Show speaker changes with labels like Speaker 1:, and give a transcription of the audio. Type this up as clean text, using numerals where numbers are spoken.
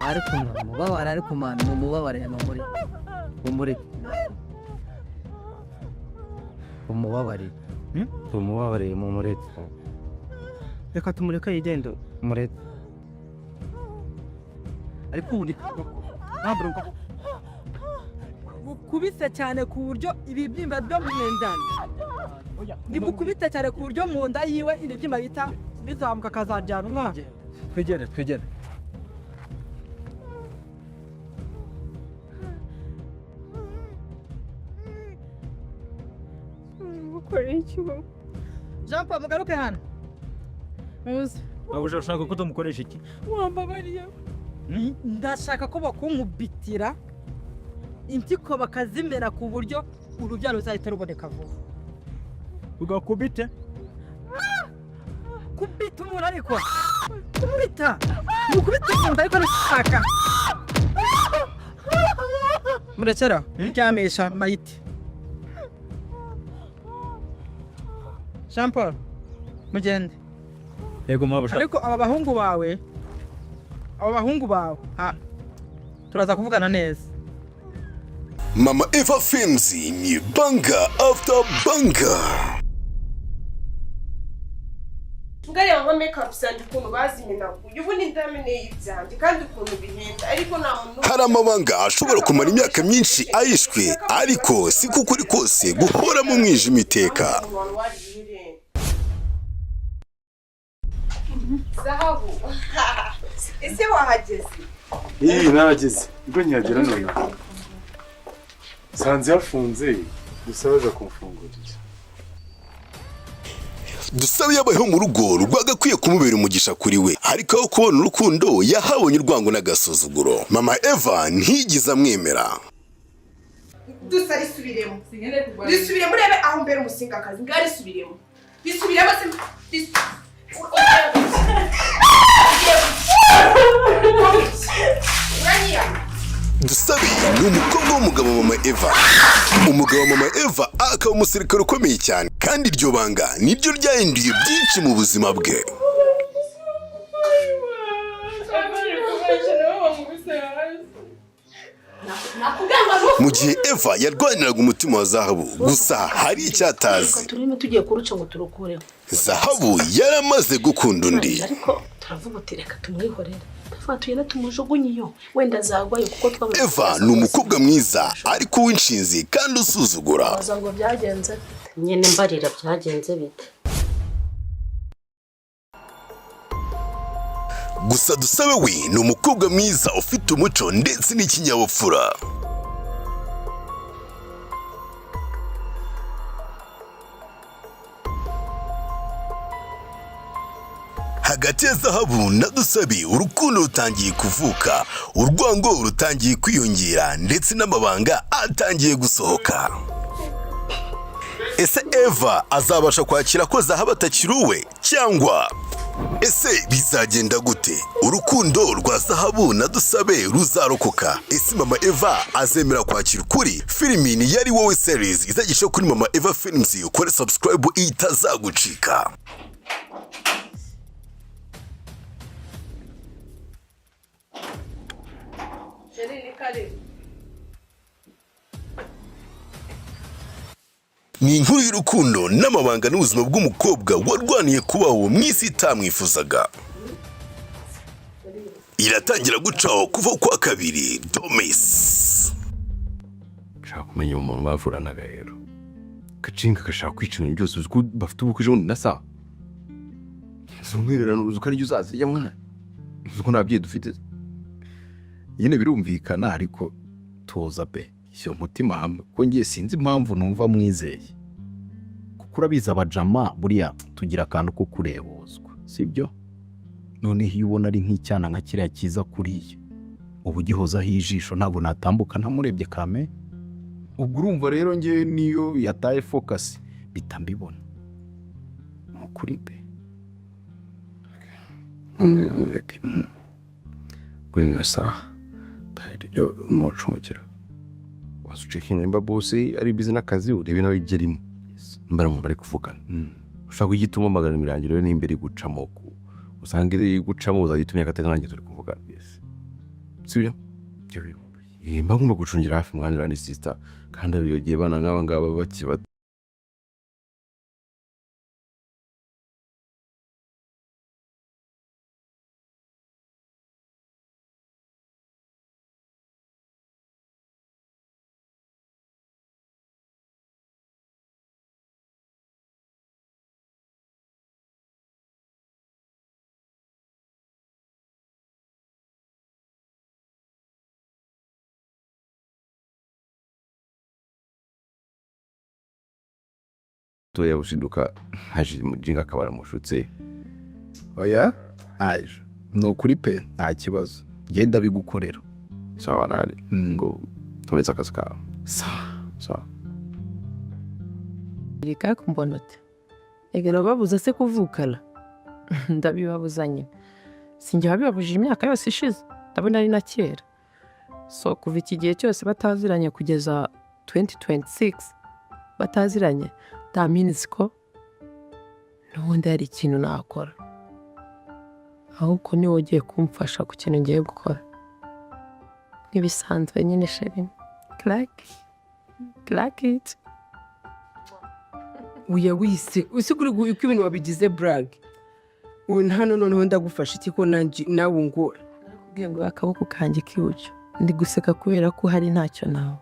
Speaker 1: ariko mubabara ariko mwana mubabare n'umuri umubabare umubabare mu murete reka tumureka yigendo murete ariko uri ntabwo kubise cyane ku buryo ibibyimba byo mu ndani ndibukubite cyane ku buryo mu nda yiwe ibibyimba bita bizamuka kazajyana umwana twegere Jean Paul mugaruke hano
Speaker 2: Abo ushaka ko tumukoresha iki?
Speaker 1: Wambabariye. Ndashaka ko bakunkubitira impyiko bakazimera ku buryo urubyaro ruzahita ruboneka vuba.
Speaker 2: Ugakubite?
Speaker 1: Kubita umuntu ariko. Kubita. Mukubita umuntu ariko arashaka. Murekera ryamisha mayiti. Jean Paul mugende.
Speaker 2: Yego mabasha.
Speaker 1: Ariko aba bahungu bawe turaza kuvugana neza.
Speaker 3: Mama Eva Films ni banga after banga.
Speaker 4: Ngari wa makeup sandi ukuntu bazimena ubundi ndamene y'ibyanjye kandi ukuntu bihenda ariko nta muntu
Speaker 3: hari amabanga ashobora kumara imyaka myinshi ayishwe ariko si kuko uri kose guhora mu mwijima iteka.
Speaker 4: Zahabu ese wahageze?
Speaker 5: Nahageze ubwo nyagera none sanze yafunze gusabaza kumfungurira.
Speaker 3: Dusabe yabayeho mu rugo rwagakwiye kumubera umugisha kuri we ariko aho kubona urukundo yahabonye urwango n'agasuzuguro. Mama Eva ntigize amwemera.
Speaker 4: Dusari subiremo rebe aho mbere umusingakazi ngari subiremo bisubiremo se
Speaker 3: Dusabe ni umukobwa w'umugabo Mama Eva. Umugabo Mama Eva akaba umusirikare ukomeye cyane kandi iryo banga niryo ryahinduye byinshi mu buzima bwe. Mu gihe Eva yarwaniraga umutima wa Zahabu gusa hari icyatazi.
Speaker 6: Turimo tugiye kuruca ngo turukureho.
Speaker 3: Zahabu yaramaze gukunda undi.
Speaker 6: Ariko turavuga uti reka tumwihorere. Tufatuye na tumujugunyiyo wenda zagwayo kuko twaba.
Speaker 3: Eva ni umukobwa mwiza ariko w'inshinzi kandi usuzugura.
Speaker 6: Bazango byagenze.
Speaker 7: Nyene mbarira byagenze bite.
Speaker 3: Gusa Dusabe we ni umukobwa mwiza ufite umuco ndetse n'ikinyabupfura. Hagati ya Zahabu na Dusabe urukundo rutangiye kuvuka, urwango rutangiye kwiyongera ndetse n'amabanga atangiye gusohoka. Ese Eva azabasha kwakira ko Zahabu atakiri uwe cyangwa ese bizagenda gute? Urukundo rwa Zahabu na Dusabe ruzarokoka? Ese Mama Eva azemera kwakira ukuri? Filimi ni Yari Wowe series izagisha kuri Mama Eva Films. Ukore subscribe itazagucika. Ni inkuru y'urukundo n'amabanga n'ubuzima bw'umukobwa warwaniye kubaho mu isi itamwifuzaga. Iratangira gucaho kuva kwa kabiri. Domis
Speaker 8: shaka kumenya umuntu bavuranaga rero kacinga gashaka kwicana byose uziko bafite ubukije na sa zumwirana uzuko ari uzaze ya mwana uzuko nabyiye dufite yene birumvikana ariko toza be cyo mutima hamwe ko ngiye sinzi impamvu numva mwizeye kuko urabiza abajama buriya tugira akantu ko kurebozwa sibyo none hiyo ubona ari nk'icyana nka kiriya kiza kuriye ubu gihoza hijisho ntabwo natambuka ntamurebye kame ubwo urumva rero ngiye niyo yataye focus bitambibona mukuri pe
Speaker 5: Gwinga sa yo mochongera
Speaker 8: wasucikina imba byose ari bizi n'akazi urebe nawe igerimo mbara mu bari kuvugana ushaka igituma magana mirangiro n'imbere gucamo usanga iri gucamo uzagitumye akatangira turi kuvugana yes
Speaker 5: sibyo mba ngomba gucungira hafi mwana ni sister kandi abiyogiye bana nk'aba ngaba bakiba toya ushiduka haje mujinga akabara mushutse
Speaker 8: oya aje no kuri pe nta kibazo genda bigukorera
Speaker 5: sawa nari ngo tumeza akazi kawe sawa
Speaker 9: reka kumbona ute egera babuza se kuvukana ndabibabuzanye sinjye babibabujije imyaka yose ishize ndabona ari na kera so kuva iki gihe cyose bataziranye kugeza 2026 bataziranye that means ko n'ubundi hari ikintu nakora ahubwo niwe ugiye kumfasha ku kintu ngiye gukora nk'ibisanzwe nyine sheri clack it
Speaker 10: uya wise usiguri uko ibintu wabigize brag hano noneho ndagufasha iki ko nawe ngora
Speaker 9: nakubwiye ngo akaboko kanjye k'iburyo ndi guseka kubera ko hari ntacyo nawe